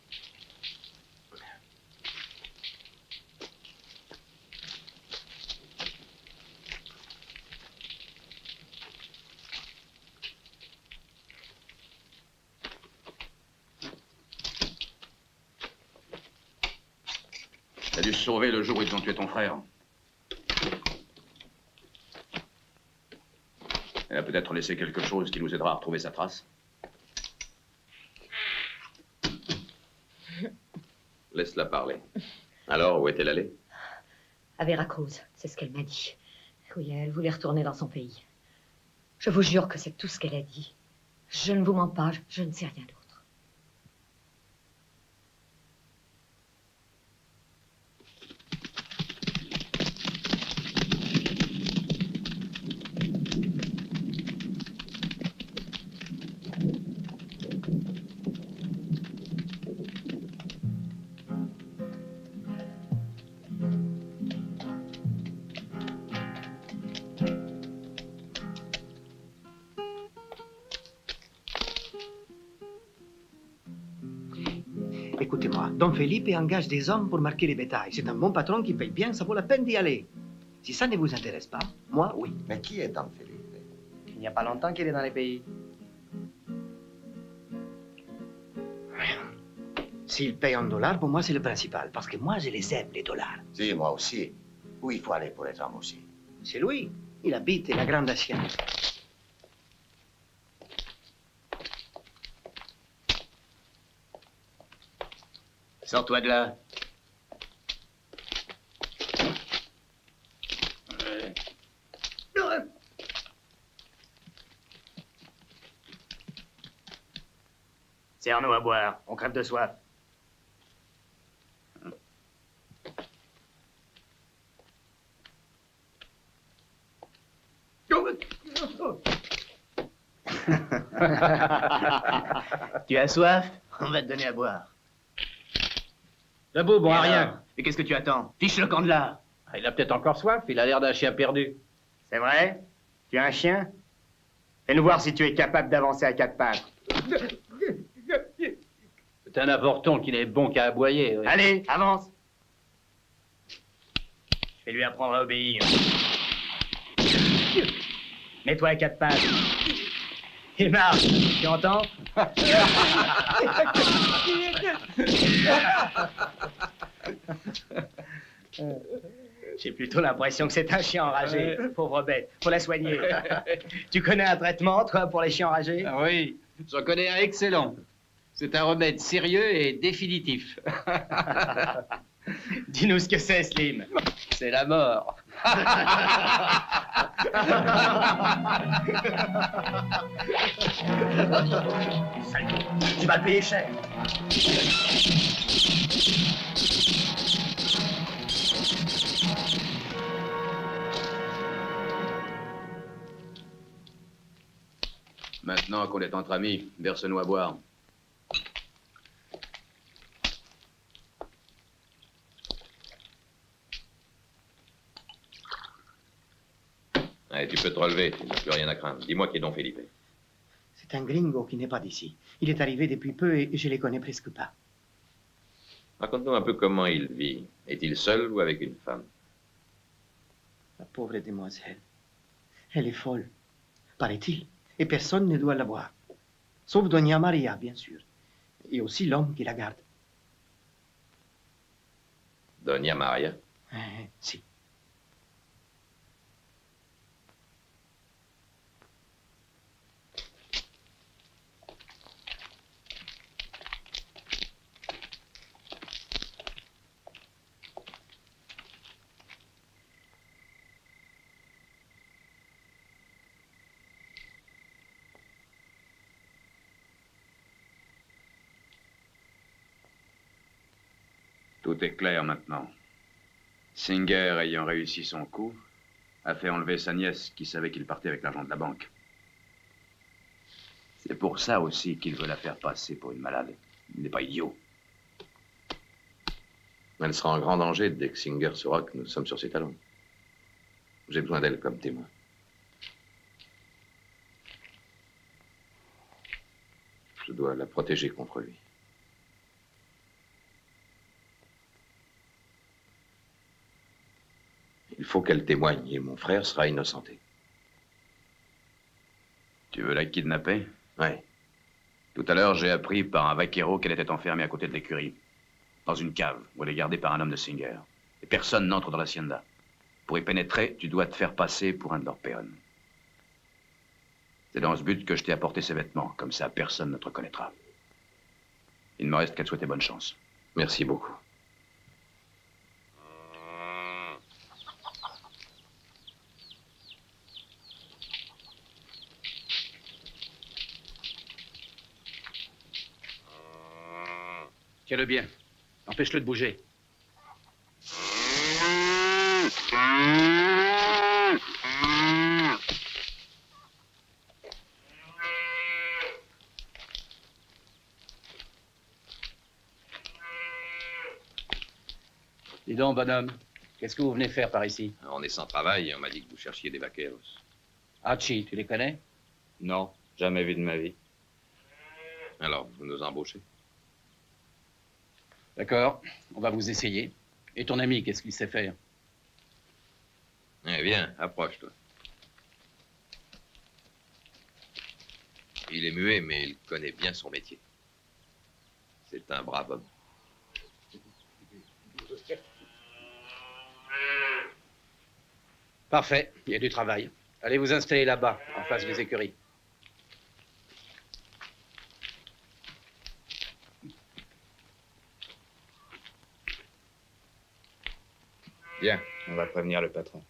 T'as dû se sauver le jour où ils ont tué ton frère. Elle a peut-être laissé quelque chose qui nous aidera à retrouver sa trace. Laisse-la parler. Alors, où est-elle allée? À Veracruz, c'est ce qu'elle m'a dit. Oui, elle voulait retourner dans son pays. Je vous jure que c'est tout ce qu'elle a dit. Je ne vous mens pas, je ne sais rien d'autre. Écoutez-moi, Don Felipe engage des hommes pour marquer les bétails. C'est un bon patron qui paye bien, ça vaut la peine d'y aller. Si ça ne vous intéresse pas, moi, oui. Mais qui est Don Felipe? Il n'y a pas longtemps qu'il est dans les pays. S'il paye en dollars, pour moi, c'est le principal. Parce que moi, je les aime, les dollars. Si, moi aussi. Où il faut aller pour les hommes aussi? C'est lui. Il habite la Grande Hacienda. Sors-toi de là. Serre-nous à boire, on crève de soif. Tu as soif? On va te donner à boire. Debout, bon à rien. Alors, et qu'est-ce que tu attends? Fiche le camp de là. Il a peut-être encore soif, il a l'air d'un chien perdu. C'est vrai? Tu as un chien? Fais-nous voir si tu es capable d'avancer à quatre pattes. C'est un avorton qui n'est bon qu'à aboyer. Oui. Allez, avance. Je vais lui apprendre à obéir. Mets-toi à quatre pattes. Il marche, tu entends? J'ai plutôt l'impression que c'est un chien enragé. Pauvre bête, faut la soigner. Tu connais un traitement, toi, pour les chiens enragés? Ah oui, j'en connais un excellent. C'est un remède sérieux et définitif. Dis-nous ce que c'est, Slim. C'est la mort. Tu vas le payer cher. Maintenant qu'on est entre amis, verse-nous à boire. Allez, tu peux te relever, tu n'as plus rien à craindre. Dis-moi qui est Don Felipe. C'est un gringo qui n'est pas d'ici. Il est arrivé depuis peu et je les connais presque pas. Raconte-nous un peu comment il vit. Est-il seul ou avec une femme? La pauvre demoiselle. Elle est folle, paraît-il, et personne ne doit la voir. Sauf Doña Maria, bien sûr. Et aussi l'homme qui la garde. Doña Maria? Si. Tout est clair maintenant. Singer, ayant réussi son coup, a fait enlever sa nièce qui savait qu'il partait avec l'argent de la banque. C'est pour ça aussi qu'il veut la faire passer pour une malade. Il n'est pas idiot. Elle sera en grand danger dès que Singer saura que nous sommes sur ses talons. J'ai besoin d'elle comme témoin. Je dois la protéger contre lui. Il faut qu'elle témoigne et mon frère sera innocenté. Tu veux la kidnapper? Oui. Tout à l'heure, j'ai appris par un vaquero qu'elle était enfermée à côté de l'écurie, dans une cave où elle est gardée par un homme de Singer. Et personne n'entre dans l'hacienda. Pour y pénétrer, tu dois te faire passer pour un de leurs péons. C'est dans ce but que je t'ai apporté ces vêtements. Comme ça, personne ne te reconnaîtra. Il ne me reste qu'à te souhaiter bonne chance. Merci beaucoup. Tiens-le bien. Empêche-le de bouger. Dis donc, bonhomme, qu'est-ce que vous venez faire par ici? On est sans travail et on m'a dit que vous cherchiez des vaqueros. Hachi, tu les connais? Non, jamais vu de ma vie. Alors, vous nous embauchez? D'accord, on va vous essayer. Et ton ami, qu'est-ce qu'il sait faire? Eh bien, approche-toi. Il est muet, mais il connaît bien son métier. C'est un brave homme. Parfait, il y a du travail. Allez vous installer là-bas, en face des écuries. Bien, on va prévenir le patron.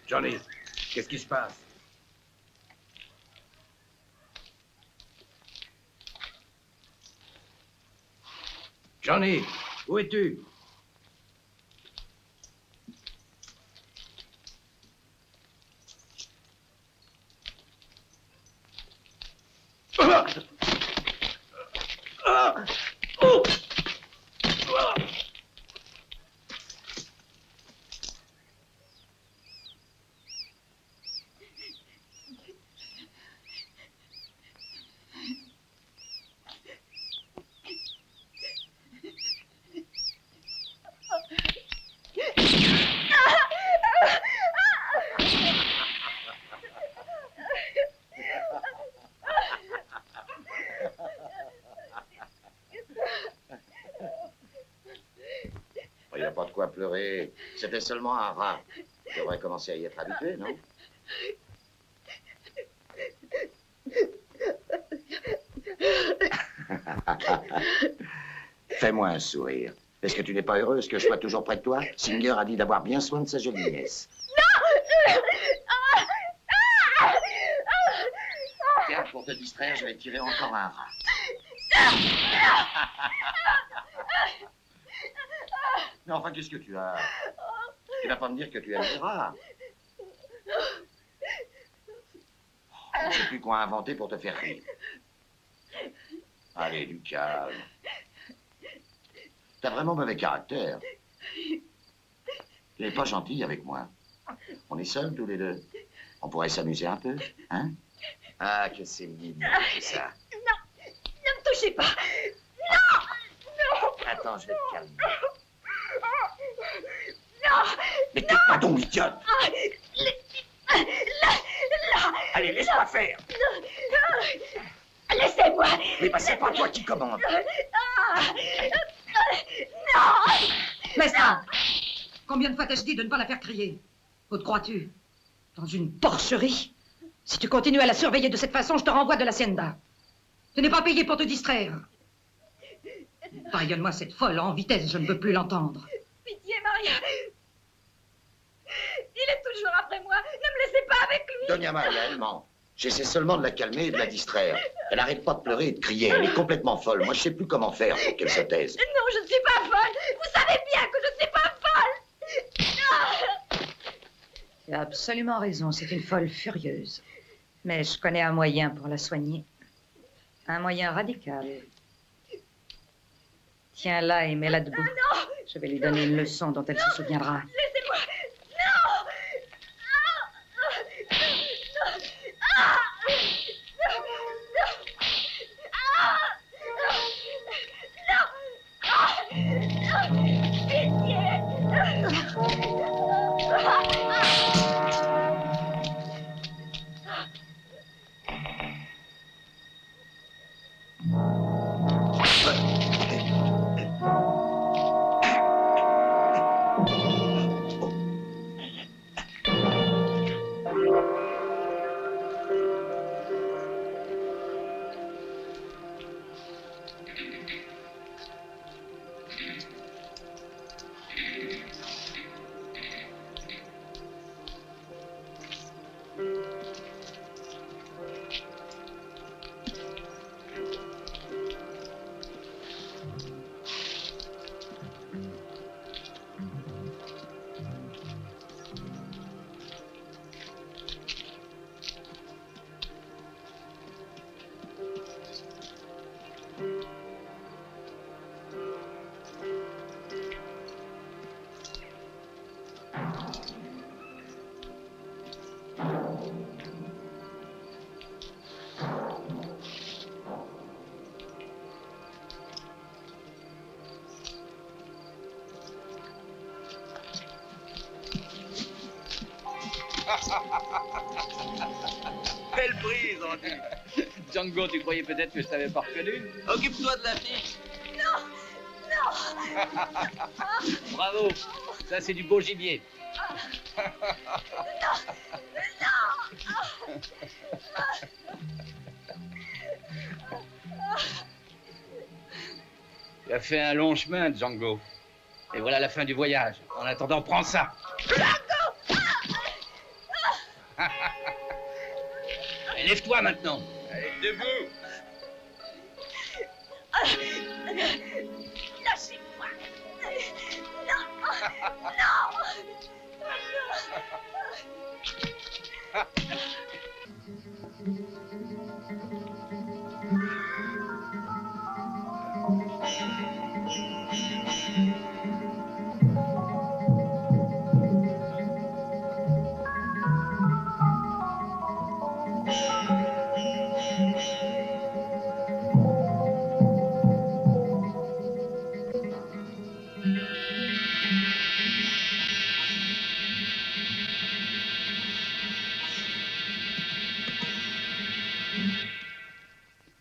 Johnny, qu'est-ce qui se passe? Johnny, où es-tu? Il n'y a pas de quoi pleurer. C'était seulement un rat. Tu devrais commencer à y être habitué, non? Fais-moi un sourire. Est-ce que tu n'es pas heureuse que je sois toujours près de toi? Singer a dit d'avoir bien soin de sa jolie nièce. Non! Tiens, pour te distraire, je vais tirer encore un rat. Mais enfin, qu'est-ce que tu as? Tu vas pas me dire que tu aimes les rats. Je ne sais plus quoi inventer pour te faire rire. Allez, du calme. T'as vraiment mauvais caractère. Tu n'es pas gentil avec moi. On est seuls tous les deux. On pourrait s'amuser un peu, hein? Ah, que c'est mignon, tout ça. Non, ne me touchez pas. Non, non. Attends, je vais te calmer. Non. Mais t'es pas donc idiote. Allez, laisse-moi faire. Laissez-moi. Mais bah, c'est pas toi qui commande. Non. Mestra, combien de fois t'ai-je dit de ne pas la faire crier? Où te crois-tu? Dans une porcherie? Si tu continues à la surveiller de cette façon, je te renvoie de l'hacienda. Tu n'es pas payé pour te distraire. Pardonne-moi cette folle en vitesse, je ne veux plus l'entendre. Pitié, Maria. Il est toujours après moi. Ne me laissez pas avec lui. Doña Maria, elle ment. J'essaie seulement de la calmer et de la distraire. Elle arrête pas de pleurer et de crier. Elle est complètement folle. Moi, je sais plus comment faire pour qu'elle se taise. Non, je ne suis pas folle. Vous savez bien que je ne suis pas folle. Tu as absolument raison, c'est une folle furieuse. Mais je connais un moyen pour la soigner. Un moyen radical. Tiens-la et mets-la debout. Non. Je vais lui donner une leçon dont elle se souviendra. Laissez-moi. Non. Belle prise, on dit. Django, tu croyais peut-être que je t'avais pas reconnu? Occupe-toi de la fille. Non. Non. Bravo, ça c'est du beau gibier. Tu as fait un long chemin, Django. Et voilà la fin du voyage. En attendant, prends ça. Et lève-toi maintenant. Allez, debout. Lâchez-moi. Non.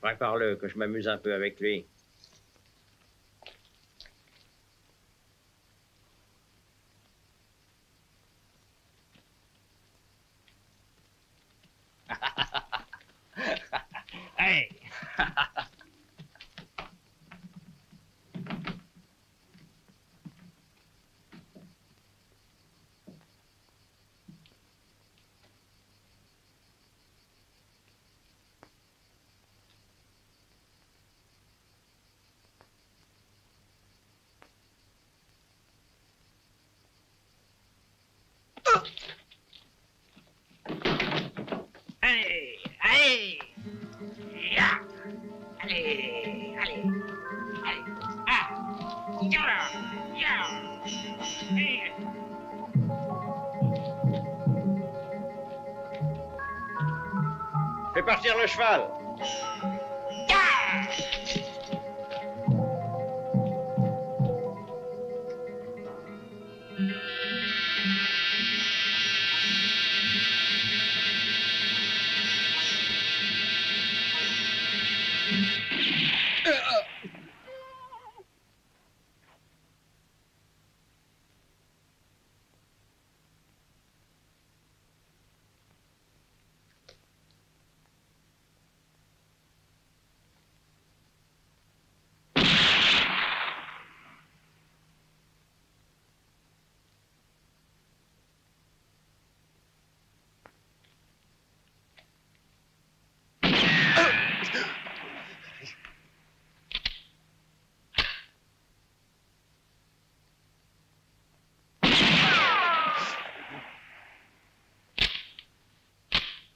Prépare-le, que je m'amuse un peu avec lui. Hey. Allez, allez. Ya. Allez, allez. Allez. Ah. Ya. Ya. Allez. Fais partir le cheval.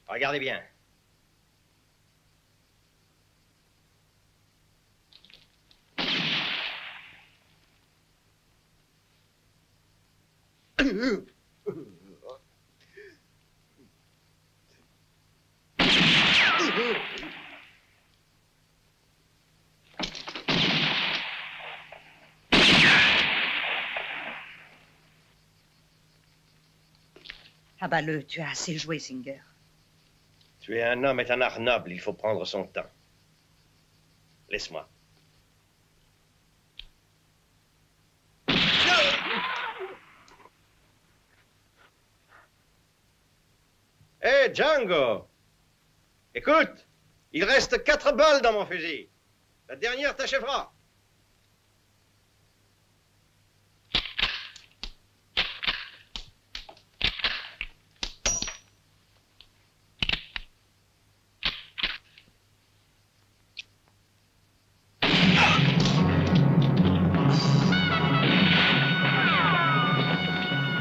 Regardez bien. Abat-le, tu as assez joué, Singer. Tuer un homme est un art noble, il faut prendre son temps. Laisse-moi. Hé, Django! Écoute, il reste 4 balles dans mon fusil. La dernière t'achèvera.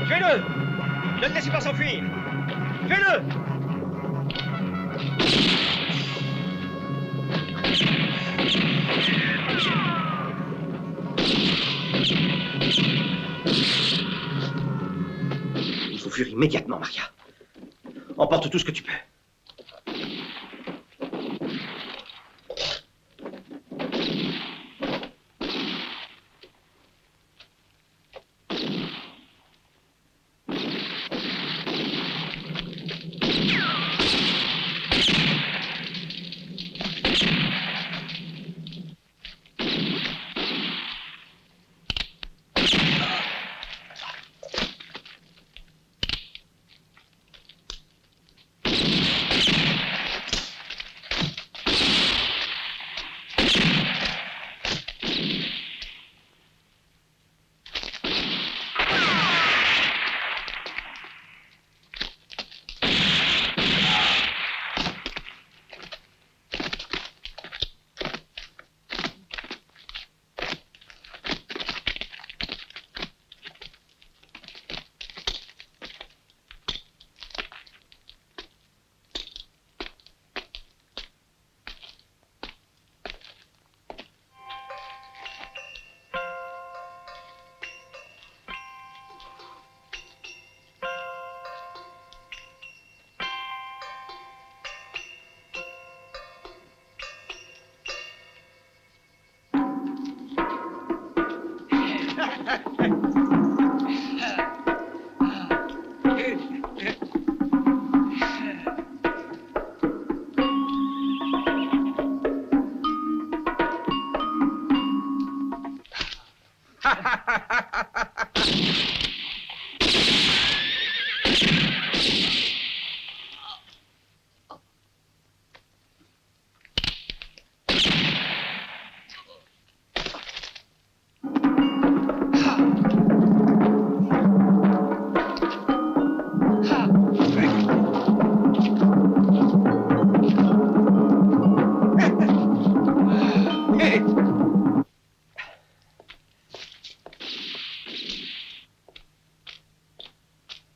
Tuez-le! Ne le laissez pas s'enfuir! Tuez-le! Il faut fuir immédiatement, Maria. Emporte tout ce que tu peux.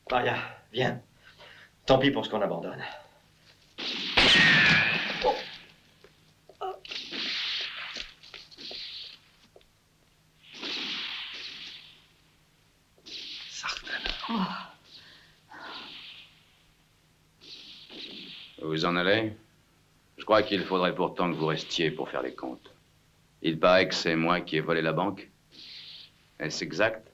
Maria, Viens. Tant pis pour ce qu'on abandonne. Vous en allez? Je crois qu'il faudrait pourtant que vous restiez pour faire les comptes. Il paraît que c'est moi qui ai volé la banque. Est-ce exact?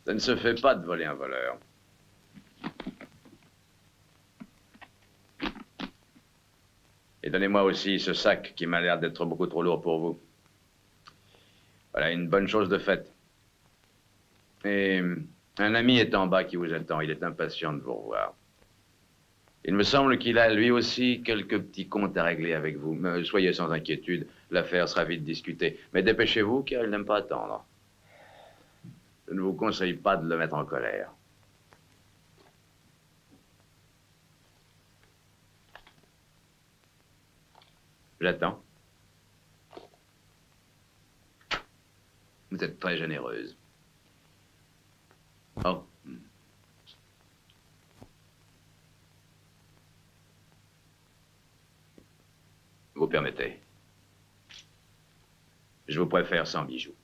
Ça ne se fait pas de voler un voleur. Et donnez-moi aussi ce sac qui m'a l'air d'être beaucoup trop lourd pour vous. Voilà une bonne chose de faite. Et un ami est en bas qui vous attend. Il est impatient de vous revoir. Il me semble qu'il a lui aussi quelques petits comptes à régler avec vous. Mais soyez sans inquiétude, l'affaire sera vite discutée. Mais dépêchez-vous car il n'aime pas attendre. Je ne vous conseille pas de le mettre en colère. J'attends. Vous êtes très généreuse. Oh. Vous permettez. Je vous préfère sans bijoux.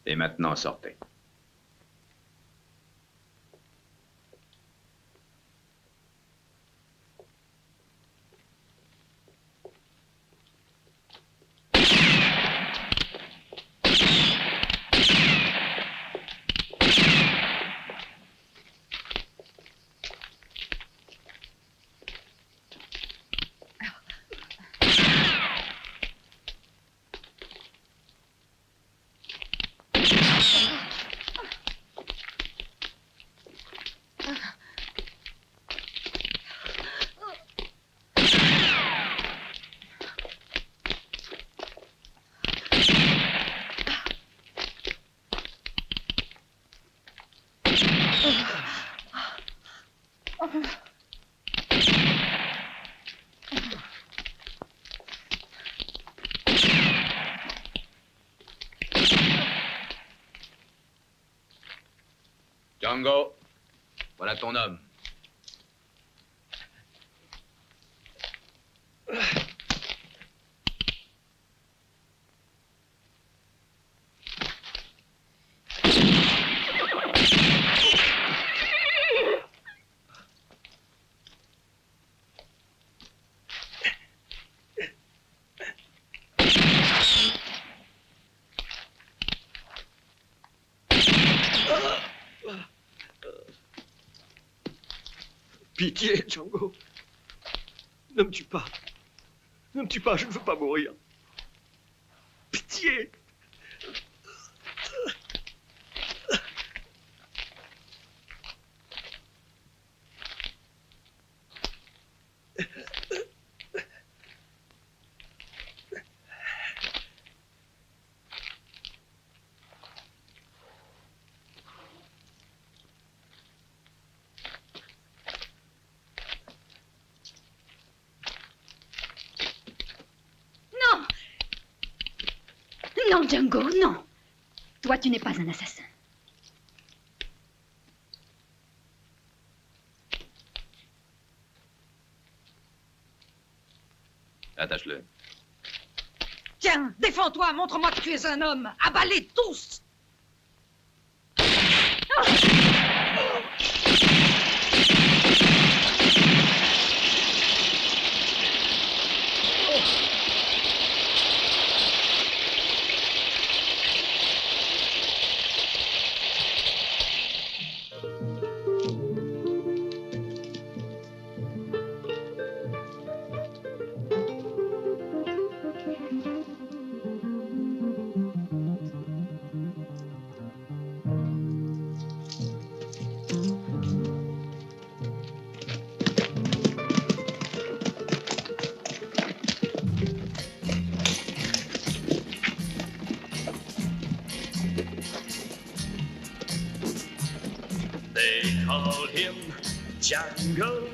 Et maintenant, sortez. Django, voilà ton homme. Pitié, Django. Ne me tue pas. Ne me tue pas, je ne veux pas mourir. Pitié. Non, Django, non. Toi, tu n'es pas un assassin. Attache-le. Tiens, défends-toi, montre-moi que tu es un homme. Abalez tous. They called him Django,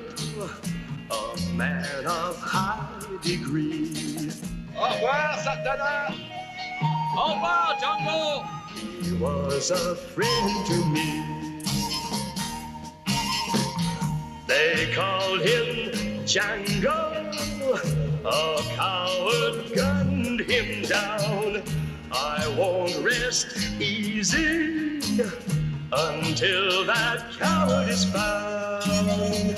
a man of high degree. Au revoir, Sartana! Au revoir, Django! He was a friend to me. They called him Django, a coward gunned him down. I won't rest easy until that coward is found.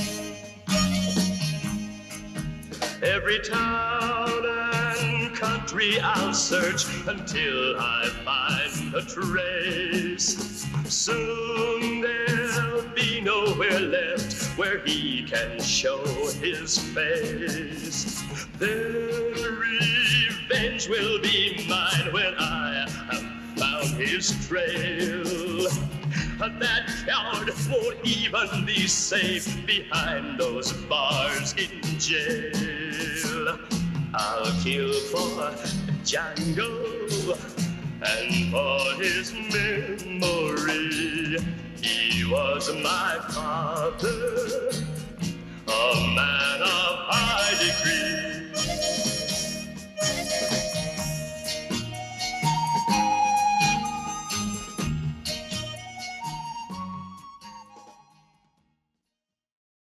Every town and country I'll search until I find a trace. Soon there'll be nowhere left where he can show his face. Then revenge will be mine when I have found his trail. That coward won't even be safe behind those bars in jail. I'll kill for Django and for his memory. He was my father, a man of high